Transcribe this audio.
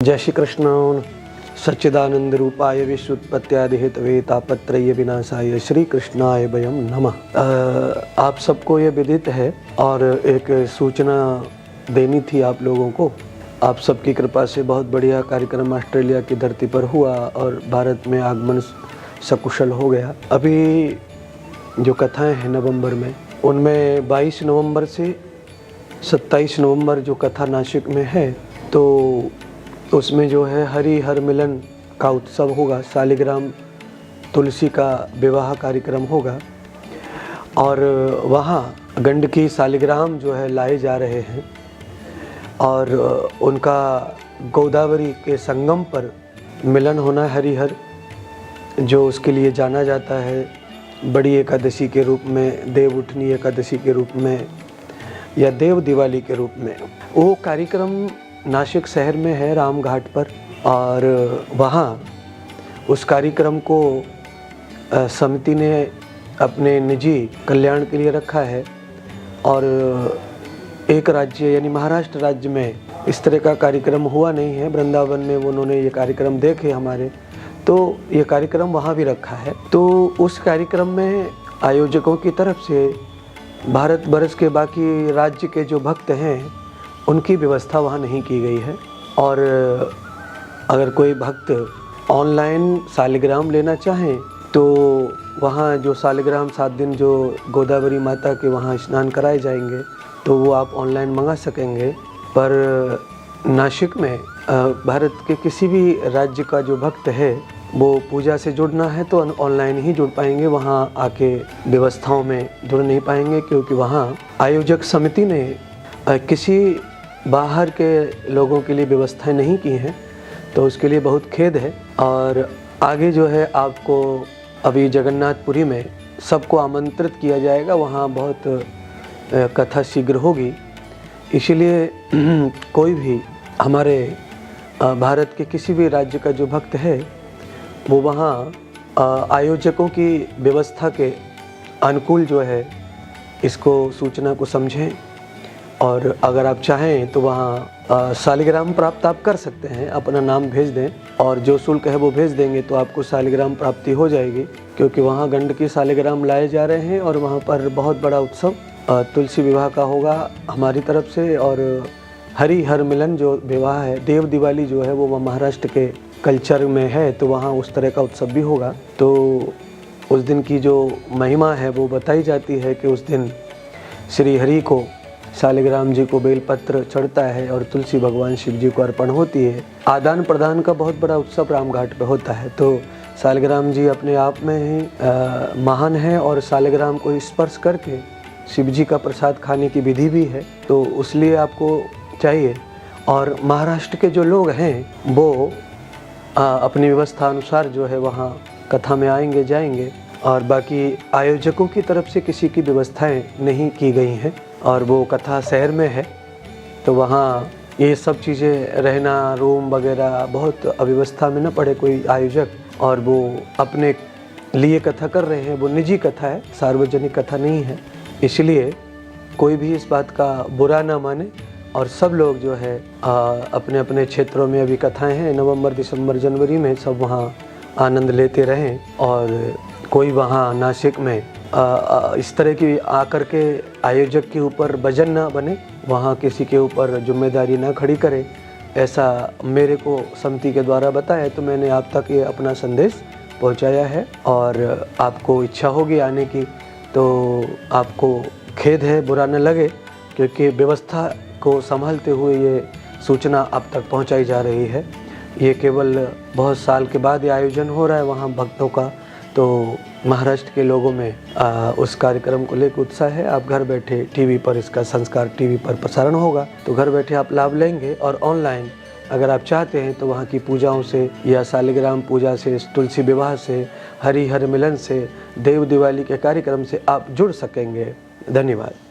जय श्री कृष्ण। सच्चिदानंद रूपाय विश्वोत्पत्त्यादि हेतवे तापत्रय विनाशाय श्री कृष्णाय वयम नमः। आप सबको ये विदित है और एक सूचना देनी थी आप लोगों को। आप सबकी कृपा से बहुत बढ़िया कार्यक्रम ऑस्ट्रेलिया की धरती पर हुआ और भारत में आगमन सकुशल हो गया। अभी जो कथाएं हैं नवंबर में, उनमें 22 नवंबर से 27 नवंबर जो कथा नासिक में है, तो उसमें जो है हरि हर मिलन का उत्सव होगा। शालिग्राम तुलसी का विवाह कार्यक्रम होगा और वहाँ गंडकी शालिग्राम जो है लाए जा रहे हैं और उनका गोदावरी के संगम पर मिलन होना है। हरिहर जो उसके लिए जाना जाता है बड़ी एकादशी के रूप में, देव उठनी एकादशी के रूप में या देव दिवाली के रूप में, वो कार्यक्रम नासिक शहर में है राम घाट पर। और वहाँ उस कार्यक्रम को समिति ने अपने निजी कल्याण के लिए रखा है और एक राज्य यानी महाराष्ट्र राज्य में इस तरह का कार्यक्रम हुआ नहीं है। वृंदावन में उन्होंने ये कार्यक्रम देखे हमारे, तो ये कार्यक्रम वहाँ भी रखा है। तो उस कार्यक्रम में आयोजकों की तरफ से भारत वर्ष के बाकी राज्य के जो भक्त हैं उनकी व्यवस्था वहाँ नहीं की गई है। और अगर कोई भक्त ऑनलाइन शालिग्राम लेना चाहें तो वहाँ जो शालिग्राम 7 दिन जो गोदावरी माता के वहाँ स्नान कराए जाएंगे तो वो आप ऑनलाइन मंगा सकेंगे। पर नासिक में भारत के किसी भी राज्य का जो भक्त है वो पूजा से जुड़ना है तो ऑनलाइन ही जुड़ पाएंगे, वहाँ आके व्यवस्थाओं में जुड़ नहीं पाएंगे, क्योंकि वहाँ आयोजक समिति ने किसी बाहर के लोगों के लिए व्यवस्थाएं नहीं की हैं। तो उसके लिए बहुत खेद है। और आगे जो है आपको अभी जगन्नाथपुरी में सबको आमंत्रित किया जाएगा, वहाँ बहुत कथा शीघ्र होगी। इसीलिए कोई भी हमारे भारत के किसी भी राज्य का जो भक्त है वो वहाँ आयोजकों की व्यवस्था के अनुकूल जो है इसको सूचना को समझें। और अगर आप चाहें तो वहाँ शालिग्राम प्राप्त आप कर सकते हैं। अपना नाम भेज दें और जो शुल्क है वो भेज देंगे तो आपको शालिग्राम प्राप्ति हो जाएगी, क्योंकि वहाँ गंडकी शालिग्राम लाए जा रहे हैं और वहाँ पर बहुत बड़ा उत्सव तुलसी विवाह का होगा हमारी तरफ से। और हरि हर मिलन जो विवाह है, देव दिवाली जो है वो महाराष्ट्र के कल्चर में है, तो वहाँ उस तरह का उत्सव भी होगा। तो उस दिन की जो महिमा है वो बताई जाती है कि उस दिन श्री हरि को शालिग्राम जी को बेलपत्र चढ़ता है और तुलसी भगवान शिव जी को अर्पण होती है। आदान प्रदान का बहुत बड़ा उत्सव राम घाट पे होता है। तो शालिग्राम जी अपने आप में ही महान है और शालिग्राम को स्पर्श करके शिव जी का प्रसाद खाने की विधि भी है, तो उसलिए आपको चाहिए। और महाराष्ट्र के जो लोग हैं वो अपनी व्यवस्था अनुसार जो है वहाँ कथा में आएंगे जाएंगे। और बाकी आयोजकों की तरफ से किसी की व्यवस्थाएं नहीं की गई हैं और वो कथा शहर में है, तो वहाँ ये सब चीज़ें रहना, रूम वगैरह बहुत अव्यवस्था में न पड़े कोई आयोजक। और वो अपने लिए कथा कर रहे हैं, वो निजी कथा है, सार्वजनिक कथा नहीं है। इसलिए कोई भी इस बात का बुरा ना माने और सब लोग जो है अपने अपने क्षेत्रों में अभी कथाएं हैं नवंबर, दिसंबर, जनवरी में, सब वहाँ आनंद लेते रहें। और कोई वहाँ नासिक में इस तरह की आकर के आयोजक के ऊपर वजन ना बने, वहाँ किसी के ऊपर जिम्मेदारी ना खड़ी करे, ऐसा मेरे को समिति के द्वारा बताया, तो मैंने आप तक ये अपना संदेश पहुँचाया है। और आपको इच्छा होगी आने की तो आपको खेद है, बुरा न लगे, क्योंकि व्यवस्था को संभालते हुए ये सूचना आप तक पहुँचाई जा रही है। ये केवल बहुत साल के बाद ये आयोजन हो रहा है वहाँ भक्तों का, तो महाराष्ट्र के लोगों में उस कार्यक्रम को लेकर उत्साह है। आप घर बैठे टीवी पर इसका संस्कार टीवी पर प्रसारण होगा, तो घर बैठे आप लाभ लेंगे। और ऑनलाइन अगर आप चाहते हैं तो वहाँ की पूजाओं से या शालिग्राम पूजा से, तुलसी विवाह से, हरि हर मिलन से, देव दिवाली के कार्यक्रम से आप जुड़ सकेंगे। धन्यवाद।